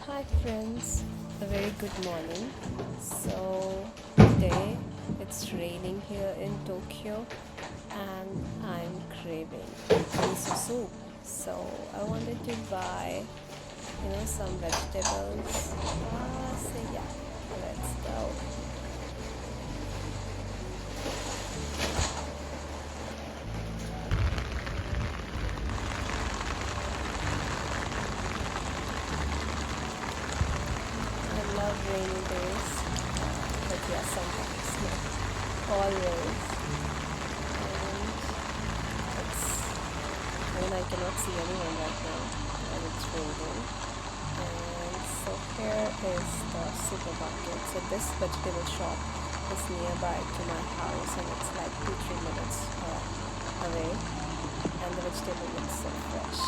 Hi friends, a very good morning. So today it's raining here in Tokyo and I'm craving miso soup. So I wanted to buy, some vegetables. So yeah, let's go. I love rainy days, but yeah, sometimes not always. And it's I cannot see anyone right now, and it's raining. And so here is the supermarket. So this vegetable shop is nearby to my house, and it's like 2-3 minutes away. And the vegetable looks so fresh.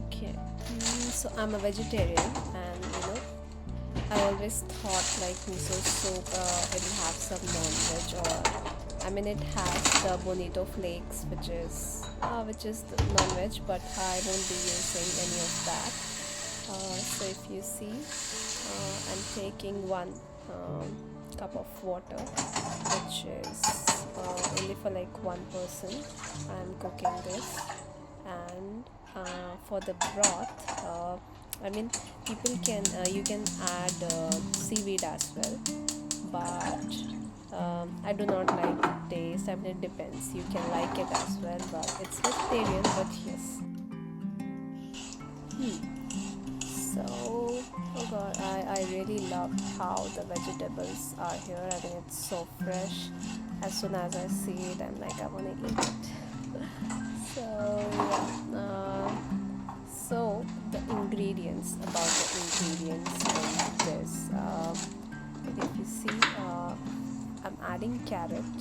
Okay, so I'm a vegetarian, and I always thought like miso soup it'll have some non-veg, or it has the bonito flakes, which is the non-veg, but I won't be using any of that. So if you see, I'm taking one cup of water, which is only for like one person. I'm cooking this, and for the broth, people can you can add seaweed as well, but I do not like the taste. It depends. You can like it as well, but it's vegetarian. But yes. So, oh god, I really love how the vegetables are here. It's so fresh. As soon as I see it, I'm like, I want to eat it. So, yeah. So, the ingredients, about the ingredients in this. If you see, I'm adding carrot,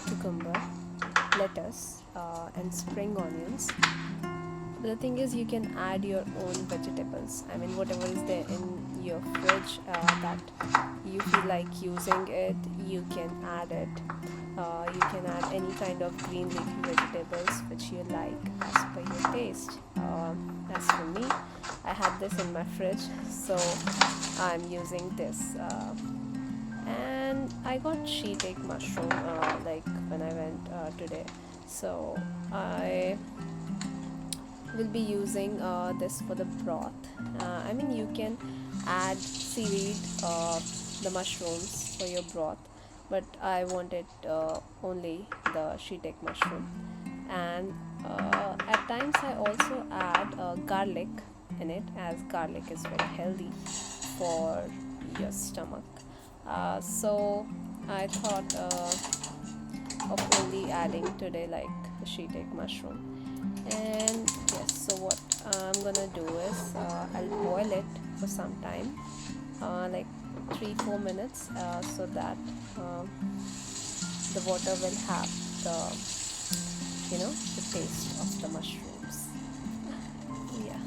cucumber, lettuce, and spring onions. But the thing is, you can add your own vegetables. Whatever is there in your fridge that you feel like using it, you can add it. You can add any kind of green leafy vegetables which you like as per your taste. As for me, I had this in my fridge, so I'm using this. And I got shiitake mushroom like when I went today. So I will be using this for the broth. You can add seaweed, the mushrooms for your broth, but I wanted only the shiitake mushroom. And at times I also add garlic in it, as garlic is very healthy for your stomach. So I thought of only adding today like the shiitake mushroom. And yes, so what I'm gonna do is I'll boil it for some time, like 3-4 minutes, so that the water will have the taste of the mushrooms. Yeah.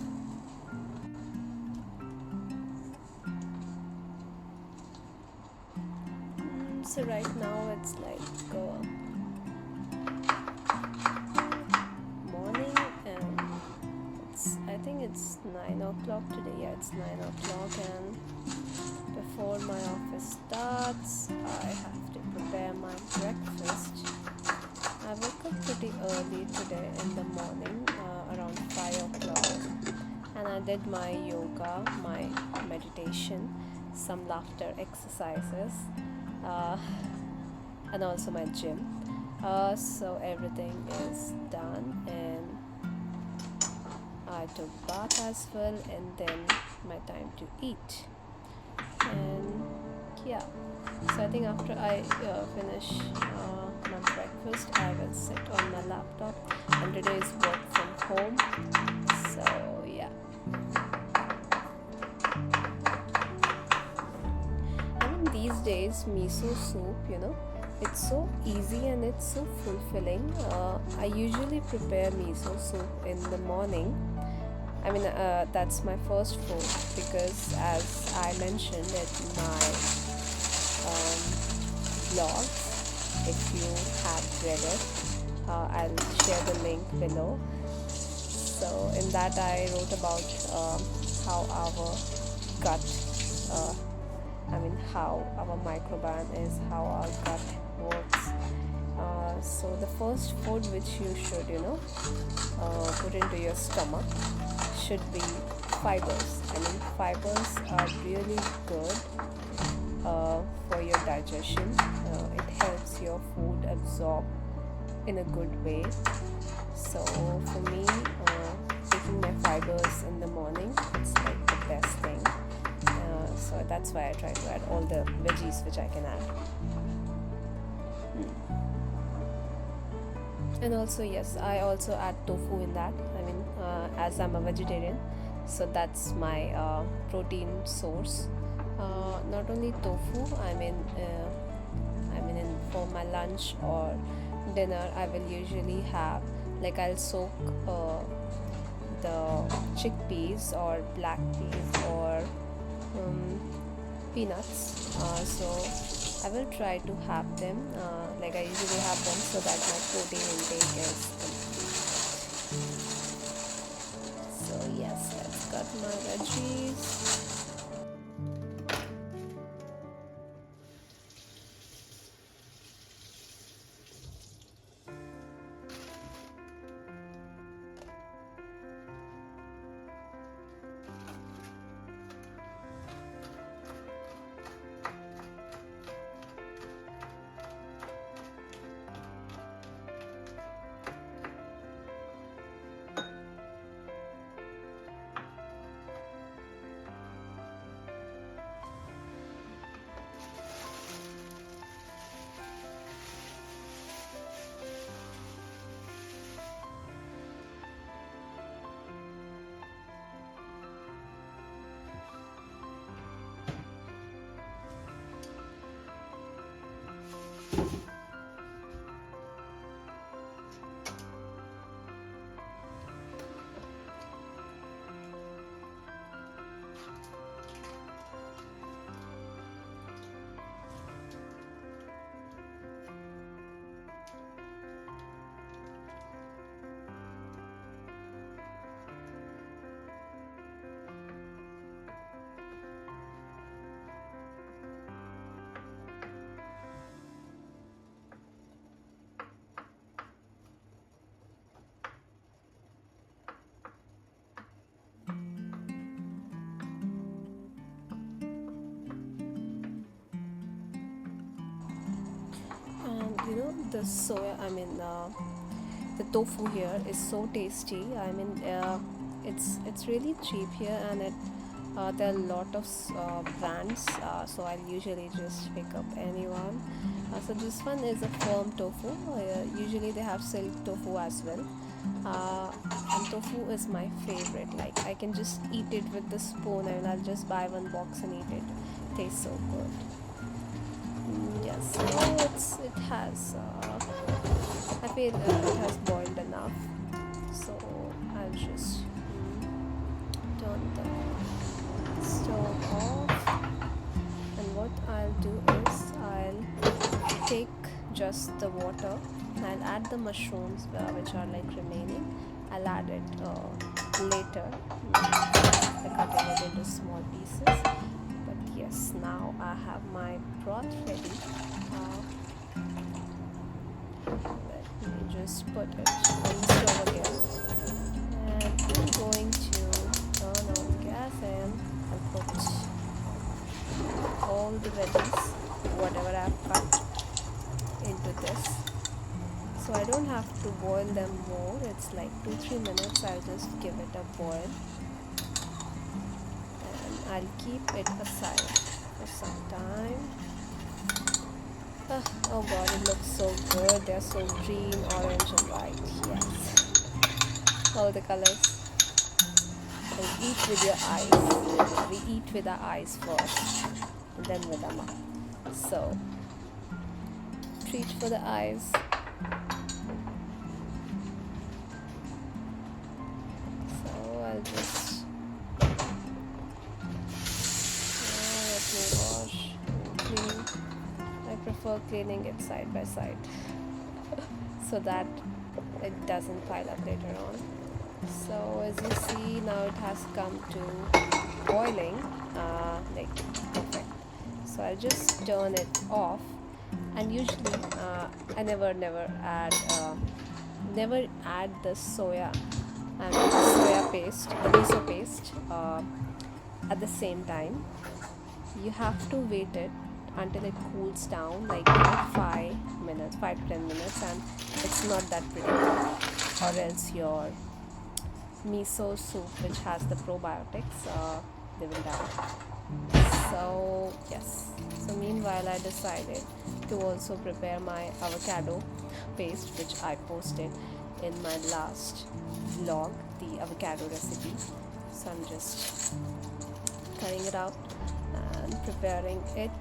So right now it's like morning, and I think it's 9 o'clock today. Yeah, it's 9 o'clock, and before my office starts, I have to prepare my breakfast. I woke up pretty early today in the morning, around 5 o'clock, and I did my yoga, my meditation, some laughter exercises, uh, and also my gym. So everything is done, and I took bath as well, and then my time to eat. And yeah, so I think after I finish my breakfast, I will sit on my laptop and and today is work from home. So yeah, I mean these days miso soup, it's so easy and it's so fulfilling. I usually prepare miso soup in the morning. I mean, that's my first food because, as I mentioned in my blog, if you have read it, I'll share the link below. So, in that, I wrote about how our gut, how our microbiome is, how our gut works. So, the first food which you should, put into your stomach should be fibers. I mean, fibers are really good for your digestion. It helps your food absorb in a good way. So for me, taking my fibers in the morning, it's like the best thing. So that's why I try to add all the veggies which I can add. And also, yes, I also add tofu in that. I mean, as I'm a vegetarian, so that's my protein source. Not only tofu, for my lunch or dinner, I will usually have, like, I'll soak the chickpeas or black peas or peanuts. So I will try to have them, like I usually have them, so that my protein intake is complete. So yes, let's cut my veggies. The the tofu here is so tasty. It's really cheap here, and there are a lot of brands, so I'll usually just pick up anyone. So this one is a firm tofu. Usually they have silk tofu as well, and tofu is my favorite. Like, I can just eat it with the spoon, and I'll just buy one box and eat it. Tastes so good. Yes, so it has. I feel it has boiled enough, so I'll just turn the stove off. And what I'll do is I'll take just the water. I'll add the mushrooms which are like remaining. I'll add it later. By cutting it into small pieces. Yes, now I have my broth ready. Let me just put it on the stove again. And I'm going to turn on the gas and I'll put all the veggies, whatever I've cut, into this. So I don't have to boil them more. It's like 2-3 minutes. I'll just give it a boil. I'll keep it aside for some time. Oh god, it looks so good. They're so green, orange and white. Yes. all the colors. And eat with your eyes. We eat with our eyes first, and then with our mouth. So, treat for the eyes. So I'll just let me wash and clean. I prefer cleaning it side by side so that it doesn't pile up later on. So as you see, now it has come to boiling, like perfect. So I'll just turn it off. And usually I never add the soya and soya paste, the miso paste at the same time. You have to wait it until it cools down, like 5 to 10 minutes, and it's not that pretty, or else your miso soup, which has the probiotics, they will die. So yes, so meanwhile I decided to also prepare my avocado paste, which I posted in my last vlog, the avocado recipe. So I'm just cutting it out and preparing it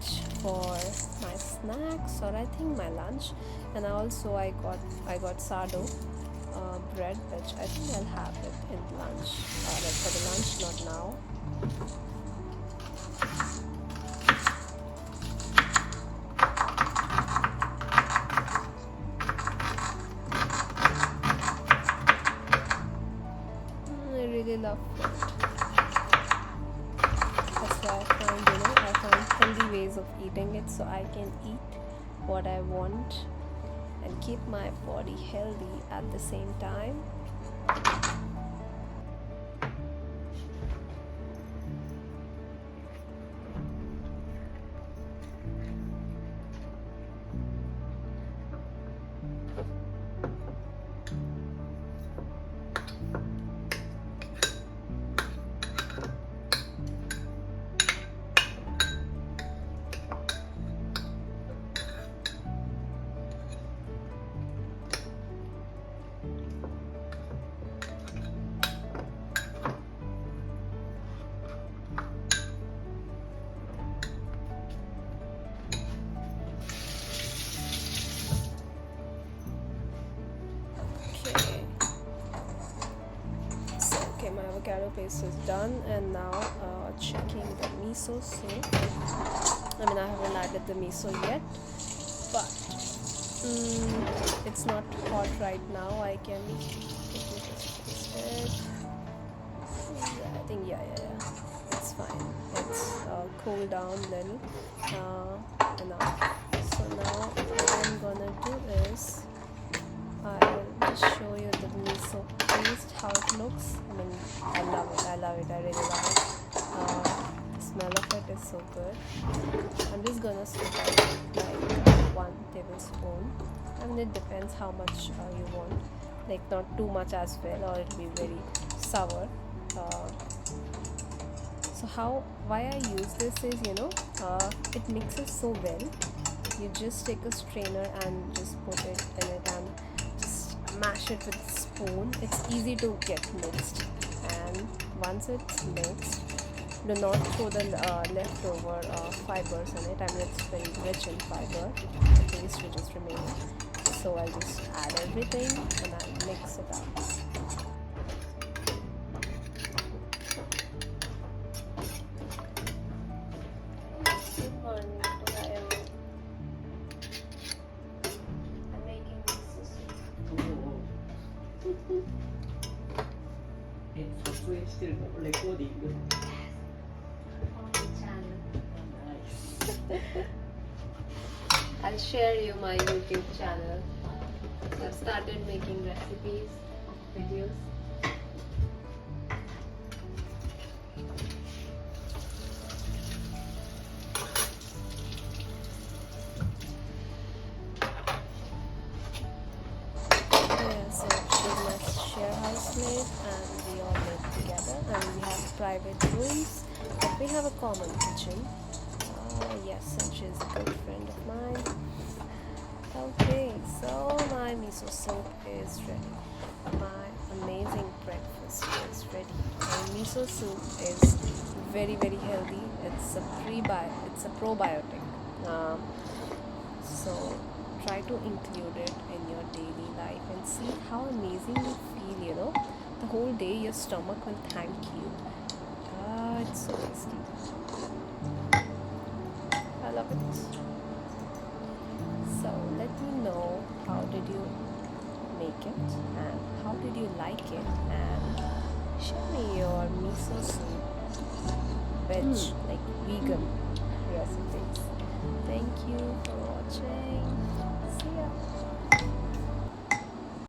for my snacks, or I think my lunch. And also I got sourdough bread, which I think I'll have it in lunch, like for the lunch, not now. I really love fruit. That's why I find healthy ways of eating it, so I can eat what I want and keep my body healthy at the same time. My avocado paste is done, and now checking the miso soup. I haven't added the miso yet, but it's not hot right now. I can quickly just taste it. I think yeah, it's fine. It's cooled down a little enough. So now what I'm gonna do is I will just show you the miso paste, how it looks. I love it, I really love it. The smell of it is so good. I'm just gonna scoop out like 1 tablespoon. It depends how much you want, like not too much as well, or it'll be very sour. So why I use this is, it mixes so well. You just take a strainer and just put it in it and mash it with a spoon. It's easy to get mixed, and once it's mixed, do not throw the leftover fibers in it. It's very rich in fiber, the taste which is remaining. So I'll just add everything and I'll mix it up. I'll share you my YouTube channel. I've started making recipes, videos. So she's my share housemate, and we all live together, and we have private rooms, but we have a common kitchen. Yes, and she's a good friend of mine. Okay, so my miso soup is ready. My amazing bread miso soup is very healthy. It's a probiotic. Um, so try to include it in your daily life and see how amazing you feel. The whole day your stomach will thank you. Ah, it's so tasty. I love it. So let me know how did you make it and how did you like it, and share me your miso soup veg like vegan recipes. Thank you for watching. See ya.